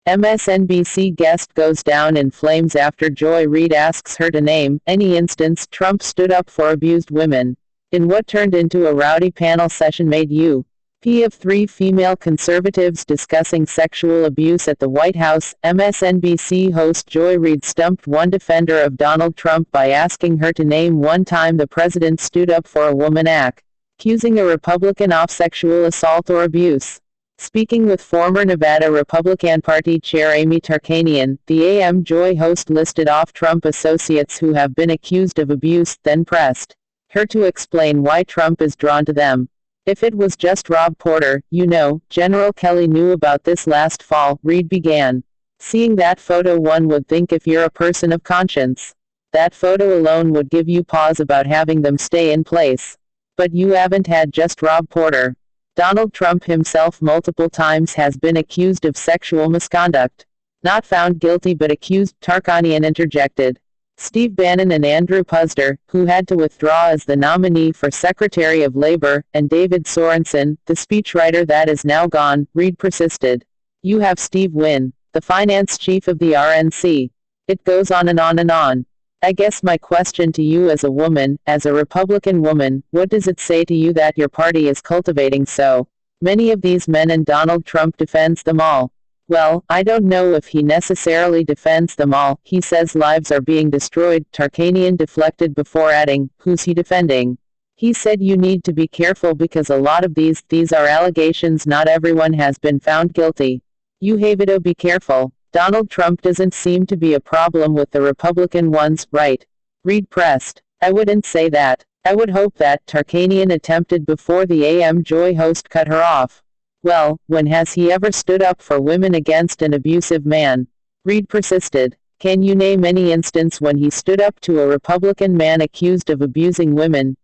MSNBC guest goes down in flames after Joy Reid asks her to name any instance Trump stood up for abused women. In what turned into a rowdy panel session made U.P. of three female conservatives discussing sexual abuse at the White House, MSNBC host Joy Reid stumped one defender of Donald Trump by asking her to name one time the president stood up for a woman accusing a Republican of sexual assault or abuse. Speaking with former Nevada Republican Party Chair Amy Tarkanian, the AM Joy host listed off Trump associates who have been accused of abuse, then pressed her to explain why Trump is drawn to them. "If it was just Rob Porter, you know, General Kelly knew about this last fall," Reid began. "Seeing that photo, one would think if you're a person of conscience, that photo alone would give you pause about having them stay in place. But you haven't had just Rob Porter. Donald Trump himself multiple times has been accused of sexual misconduct. Not found guilty but accused," Tarkanian interjected. Steve Bannon and Andrew Puzder, who had to withdraw as the nominee for Secretary of Labor, and David Sorensen, the speechwriter that is now gone, Reid persisted. "You have Steve Wynn, the finance chief of the RNC. It goes on and on and on. I guess my question to you as a woman, as a Republican woman, what does it say to you that your party is cultivating so many of these men and Donald Trump defends them all?" "Well, I don't know if he necessarily defends them all. He says lives are being destroyed," Tarkanian deflected before adding, "Who's he defending? He said you need to be careful because a lot of these are allegations. Not everyone has been found guilty. You have to be careful. Donald Trump doesn't seem to be a problem with the Republican ones, right?" Reid pressed. "I wouldn't say that. I would hope that," Tarkanian attempted before the AM Joy host cut her off. "Well, when has he ever stood up for women against an abusive man?" Reid persisted. "Can you name any instance when he stood up to a Republican man accused of abusing women?"